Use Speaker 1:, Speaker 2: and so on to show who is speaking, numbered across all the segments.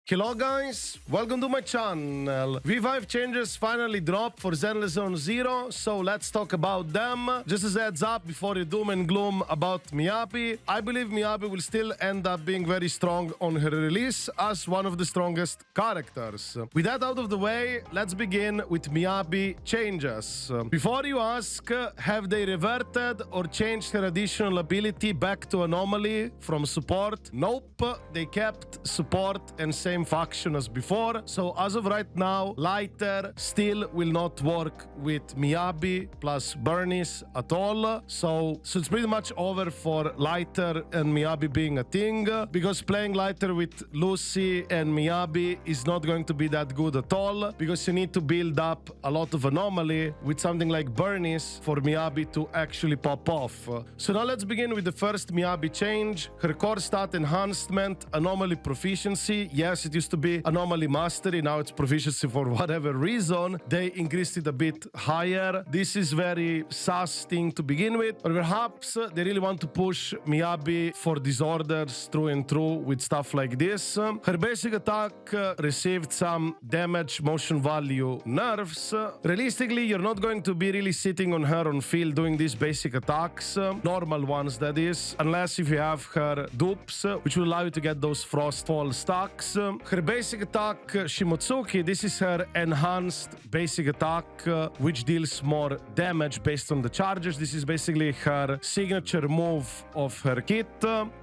Speaker 1: Hello guys, welcome to my channel. V5 changes finally dropped for Zenless Zone 0, so let's talk about them. Just as a heads up before you doom and gloom about Miyabi, I believe Miyabi will still end up being very strong on her release as one of the strongest characters. With that out of the way, let's begin with Miyabi Changes. Before you ask, have they reverted or changed her additional ability back to Anomaly from support? Nope, they kept support and same faction as before. So as of right now, Lighter still will not work with Miyabi plus Bernice at all. So it's pretty much over for Lighter and Miyabi being a thing, because playing Lighter with Lucy and Miyabi is not going to be that good at all, because you need to build up a lot of Anomaly with something like Bernice for Miyabi to actually pop off. So now let's begin with the first Miyabi change. Her core stat enhancement, Anomaly proficiency. Yes, it used to be Anomaly Mastery, now it's proficiency for whatever reason. They increased it a bit higher. This is very sus thing to begin with, or perhaps they really want to push Miyabi for disorders through and through with stuff like this. Her basic attack received some damage motion value nerfs. Realistically, you're not going to be really sitting on her on field doing these basic attacks, normal ones that is, unless if you have her dupes, which will allow you to get those Frostfall stacks. Her basic attack, Shimotsuki, this is her enhanced basic attack, which deals more damage based on the charges. This is basically her signature move of her kit.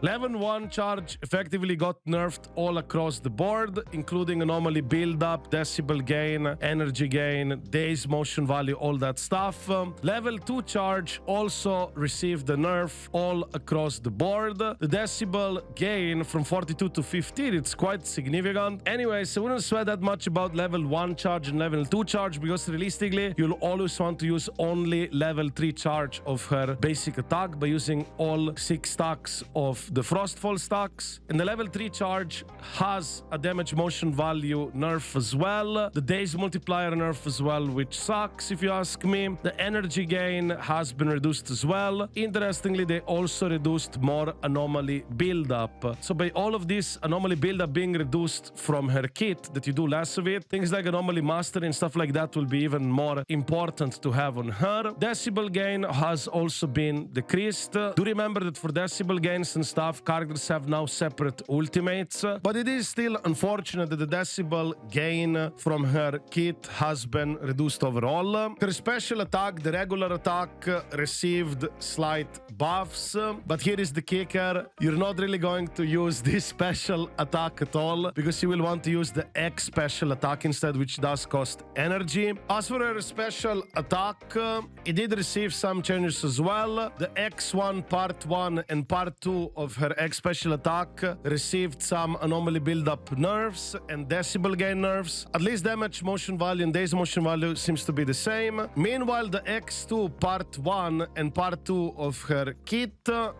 Speaker 1: Level 1 charge effectively got nerfed all across the board, including anomaly buildup, decibel gain, energy gain, days motion value, all that stuff. Level 2 charge also received a nerf all across the board. The decibel gain from 42 to 15, it's quite significant. Anyways, I wouldn't sweat that much about level 1 charge and level 2 charge, because realistically, you'll always want to use only level 3 charge of her basic attack by using all 6 stacks of the Frostfall stacks. And the level 3 charge has a damage motion value nerf as well. The days multiplier nerf as well, which sucks if you ask me. The energy gain has been reduced as well. Interestingly, they also reduced more anomaly buildup. So by all of this anomaly buildup being reduced from her kit, that you do less of it, things like anomaly mastery and stuff like that will be even more important to have on her. Decibel gain has also been decreased. Do remember that for decibel gains and stuff, characters have now separate ultimates, but it is still unfortunate that the decibel gain from her kit has been reduced overall. Her special attack, the regular attack, received slight buffs, but here is the kicker. You're not really going to use this special attack at all, because you will want to use the X special attack instead, which does cost energy. As for her special attack, it did receive some changes as well. The X1 part 1 and part 2 of her X special attack received some anomaly buildup nerfs and decibel gain nerfs. At least damage motion value and days motion value seems to be the same. Meanwhile, the X2 part 1 and part 2 of her kit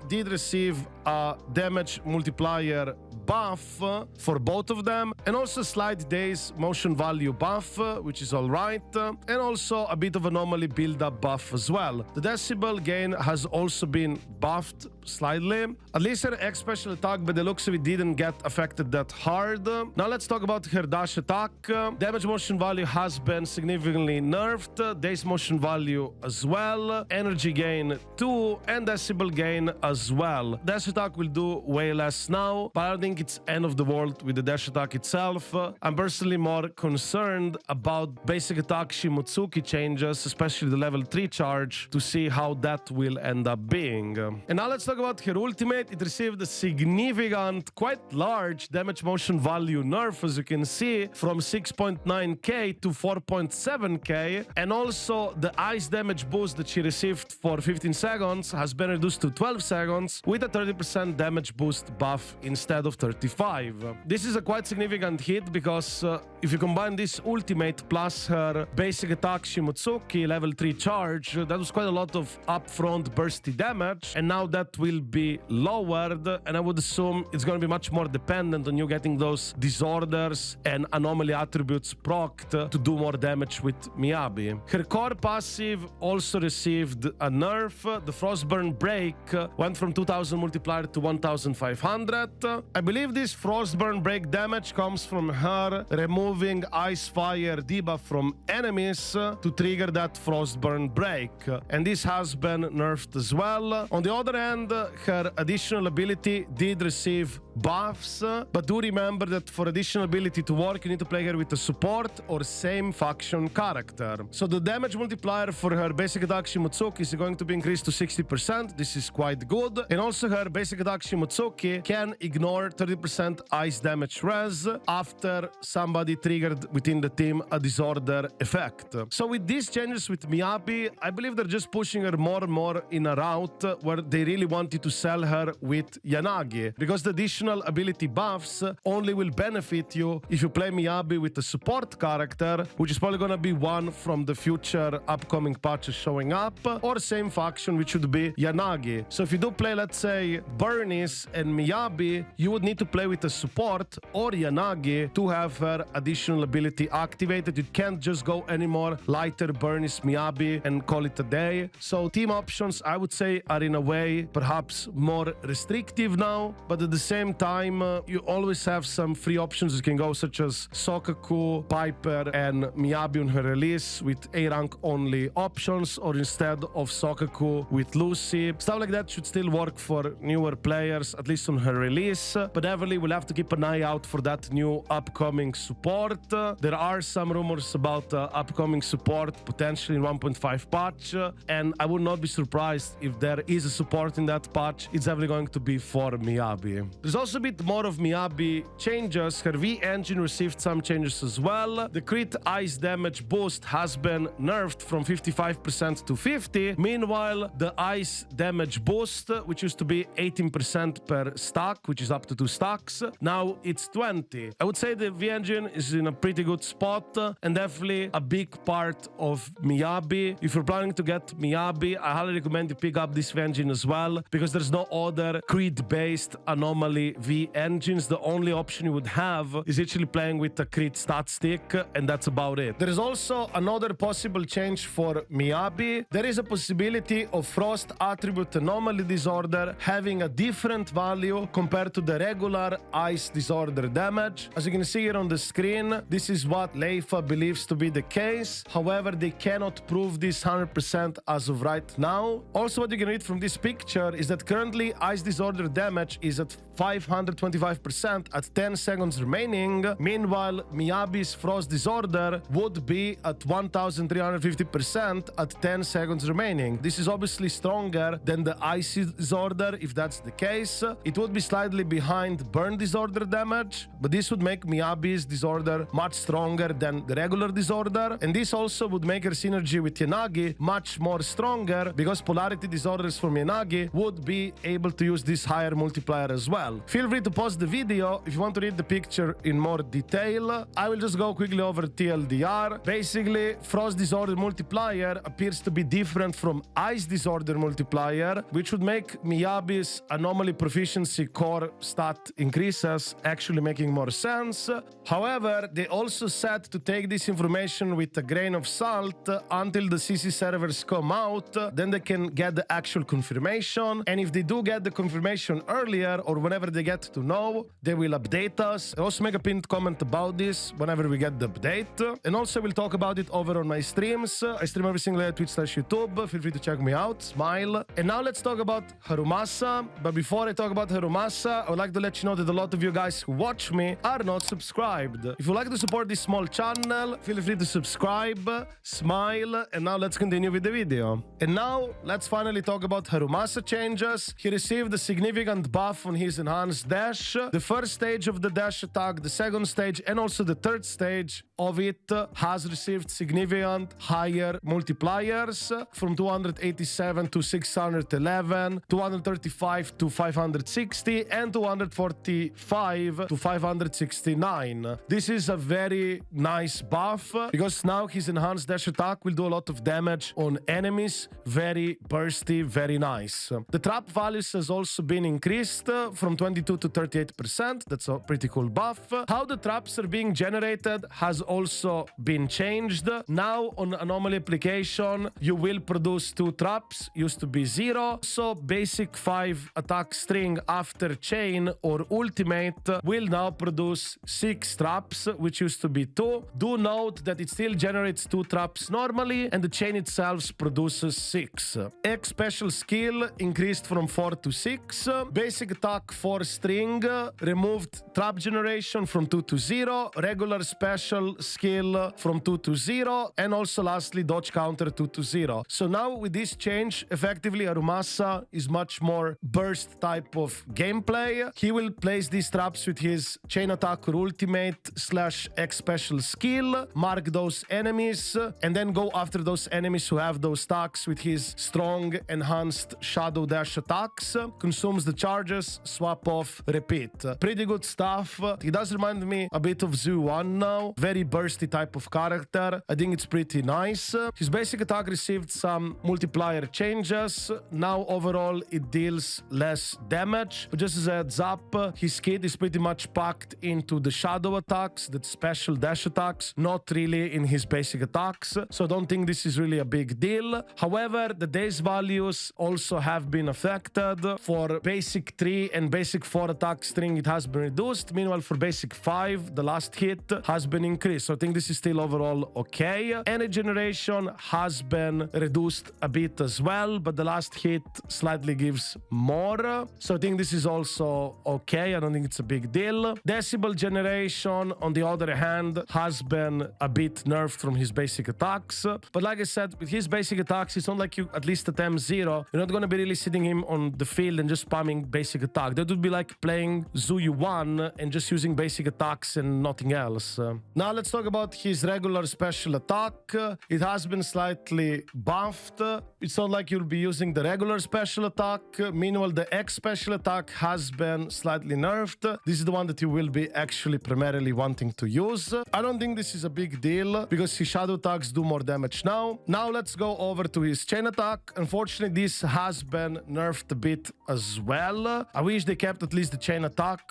Speaker 1: did receive a damage multiplier buff for both of them, and also slight days motion value buff, which is all right, and also a bit of anomaly build-up buff as well. The decibel gain has also been buffed slightly. At least her X special attack, by the looks of it, didn't get affected that hard. Now let's talk about her dash attack. Damage motion value has been significantly nerfed, days motion value as well, energy gain 2, and decibel gain as well. Dash attack will do way less now, but I don't think it's end of the world with the dash attack itself. I'm personally more concerned about basic attack Shimotsuki changes, especially the level 3 charge, to see how that will end up being. And now let's talk about her ultimate. It received a significant, quite large damage motion value nerf, as you can see, from 6.9k to 4.7k, and also the ice damage boost that she received for 15 seconds has been reduced to 12 seconds with a 30% damage boost buff instead of 35. This is a quite significant hit, because if you combine this ultimate plus her basic attack Shimotsuki level 3 charge, that was quite a lot of upfront bursty damage, and now that will be lowered, and I would assume it's going to be much more dependent on you getting those disorders and anomaly attributes procced to do more damage with Miyabi. Her core passive also received a nerf. The Frostburn Break went from 2000 multiplier to 1500. I believe this Frostburn break damage comes from her removing Ice Fire debuff from enemies to trigger that Frostburn break. And this has been nerfed as well. On the other hand, her additional ability did receive buffs, but do remember that for additional ability to work, you need to play her with a support or same faction character. So the damage multiplier for her basic attack Shimotsuki is going to be increased to 60%. This is quite good. And also her basic attack Shimotsuki can ignore 30% ice damage res after somebody triggered within the team a disorder effect. So with these changes with Miyabi, I believe they're just pushing her more and more in a route where they really wanted to sell her with Yanagi, because the additional ability buffs only will benefit you if you play Miyabi with a support character, which is probably gonna be one from the future upcoming patches showing up, or same faction, which would be Yanagi. So if you do play, let's say, Bernice and Miyabi, you would need to play with a support or Yanagi to have her additional ability activated. You can't just go anymore lighter Bernice Miyabi and call it a day. So team options, I would say, are in a way perhaps more restrictive now, but at the same time, you always have some free options you can go, such as Sokaku, Piper, and Miyabi on her release with A rank only options, or instead of Sokaku with Lucy. Stuff like that should still work for newer players, at least on her release, but heavily we'll have to keep an eye out for that new upcoming support. There are some rumors about upcoming support potentially in 1.5 patch, and I would not be surprised if there is a support in that patch. It's definitely going to be for Miyabi. There's also a bit more of Miyabi changes. Her V engine received some changes as well. The crit ice damage boost has been nerfed from 55% to 50%. Meanwhile, the ice damage boost, which used to be 18% per stack, which is up to 2 stacks, now it's 20. I would say the V engine is in a pretty good spot and definitely a big part of Miyabi. If you're planning to get Miyabi, I highly recommend you pick up this V engine as well, because there's no other crit-based anomaly V engines. The only option you would have is actually playing with a crit stat stick, and that's about it. There is also another possible change for Miyabi. There is a possibility of Frost attribute anomaly disorder having a different value compared to the regular ice disorder damage. As you can see here on the screen, this is what Leifa believes to be the case. However, they cannot prove this 100% as of right now. Also, what you can read from this picture is that currently ice disorder damage is at 525% at 10 seconds remaining. Meanwhile, Miyabi's Frost Disorder would be at 1350% at 10 seconds remaining. This is obviously stronger than the Icy Disorder. If that's the case, it would be slightly behind Burn Disorder damage, but this would make Miyabi's Disorder much stronger than the regular Disorder, and this also would make her synergy with Yanagi much more stronger, because Polarity Disorders from Yanagi would be able to use this higher multiplier as well. Feel free to pause the video if you want to read the picture in more detail. I will just go quickly over TLDR. Basically, Frost Disorder multiplier appears to be different from Ice Disorder multiplier, which would make Miyabi's anomaly proficiency core stat increases actually making more sense. However, they also said to take this information with a grain of salt until the CC servers come out, then they can get the actual confirmation, and if they do get the confirmation earlier or whenever they get to know, they will update us. I'll also make a pinned comment about this whenever we get the update, and also we'll talk about it over on my streams. I stream every single day at Twitch/YouTube. Feel free to check me out. Smile. And now let's talk about Harumasa. But before I talk about Harumasa, I would like to let you know that a lot of you guys who watch me are not subscribed. If you'd like to support this small channel, feel free to subscribe. Smile. And now let's continue with the video. And now let's finally talk about Harumasa Changes. He received a significant buff on his enhanced dash. The first stage of the dash attack, the second stage, and also the third stage of it has received significant higher multipliers from 287 to 611, 235 to 560, and 245 to 569. This is a very nice buff, because now his enhanced dash attack will do a lot of damage on enemies. Very bursty, very nice. The trap values has also been increased from 20% 22 to 38%. That's a pretty cool buff. How the traps are being generated has also been changed. Now on anomaly application, you will produce 2 traps. Used to be 0. So basic 5 attack string after chain or ultimate will now produce 6 traps, which used to be 2. Do note that it still generates 2 traps normally, and the chain itself produces 6. X special skill increased from 4 to 6. Basic attack 4 string removed trap generation from 2 to 0. Regular special skill from 2 to 0. And also lastly dodge counter 2 to 0. So now with this change, effectively Harumasa is much more burst type of gameplay. He will place these traps with his chain attack or ultimate / X special skill, mark those enemies, and then go after those enemies who have those stacks with his strong enhanced shadow dash attacks. Consumes the charges, swap off, repeat. Pretty good stuff. He does remind me a bit of Zoo1 now. Very bursty type of character. I think it's pretty nice. His basic attack received some multiplier changes. Now overall it deals less damage. But just as a heads up, his kit is pretty much packed into the shadow attacks, the special dash attacks, not really in his basic attacks. So I don't think this is really a big deal. However, the days values also have been affected. For basic 3 and basic 4 attack string, it has been reduced. Meanwhile, for basic 5, the last hit has been increased. So I think this is still overall okay. Energy generation has been reduced a bit as well, but the last hit slightly gives more. So I think this is also okay. I don't think it's a big deal. Decibel generation, on the other hand, has been a bit nerfed from his basic attacks. But like I said, with his basic attacks, it's not like you at least attempt 0. You're not going to be really sitting him on the field and just spamming basic attack. That would be like playing Zuyu 1 and just using basic attacks and nothing else. Now let's talk about his regular special attack. It has been slightly buffed. It's not like you'll be using the regular special attack. Meanwhile, the X special attack has been slightly nerfed. This is the one that you will be actually primarily wanting to use. I don't think this is a big deal because his shadow attacks do more damage now. Now let's go over to his chain attack. Unfortunately, this has been nerfed a bit as well. I wish they kept at least the chain attack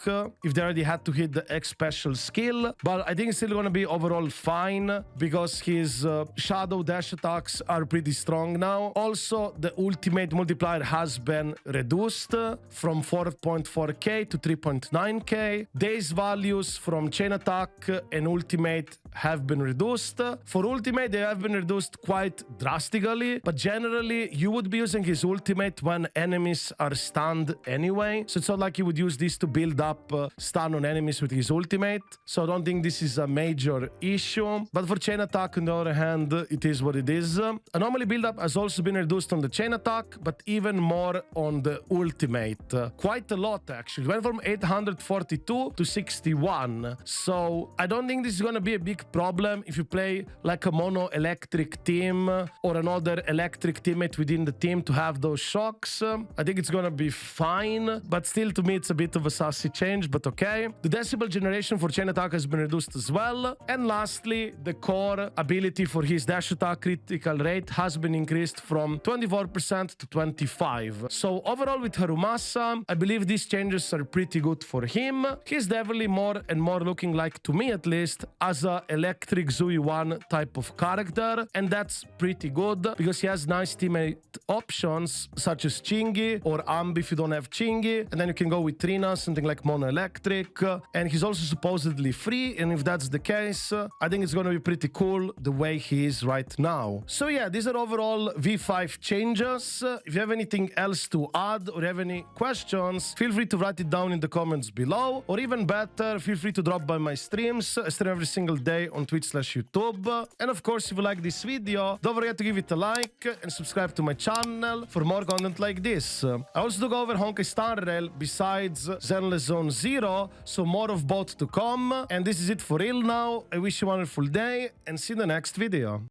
Speaker 1: if they already had to hit the X special skill. But I think it's still going to be overall fine because his shadow dash attacks are pretty strong now. Also, the ultimate multiplier has been reduced from 4.4k to 3.9k. Days values from chain attack and ultimate have been reduced. For ultimate, they have been reduced quite drastically, but generally you would be using his ultimate when enemies are stunned anyway. So it's not like you would use this to build up stun on enemies with his ultimate. So I don't think this is a major issue. But for chain attack, on the other hand, it is what it is. Anomaly build-up has also been reduced on the chain attack, but even more on the ultimate. Quite a lot, actually. It went from 842 to 61. So I don't think this is going to be a big problem if you play like a mono electric team or another electric teammate within the team to have those shocks. I think it's going to be fine, but still to me it's a bit of a sassy change, but okay. The decibel generation for chain attack has been reduced as well. And lastly, the core ability for his dash attack critical rate has been increased from 24% to 25%. So overall with Harumasa, I believe these changes are pretty good for him. He's definitely more and more looking like, to me at least, as a electric Zui 1 type of character, and that's pretty good because he has nice teammate options such as Chingy or Ambi if you don't have Chingy, and then you can go with Trina, something like Mono Electric, and he's also supposedly free, and if that's the case, I think it's going to be pretty cool the way he is right now. So yeah, these are overall V5 changes. If you have anything else to add or have any questions, feel free to write it down in the comments below, or even better, feel free to drop by my streams. I stream every single day on Twitch/YouTube. And of course, if you like this video, don't forget to give it a like and subscribe to my channel for more content like this. I also took over Honkai Star Rail besides Zenless Zone 0, so more of both to come. And this is it for real now. I wish you a wonderful day and see you in the next video.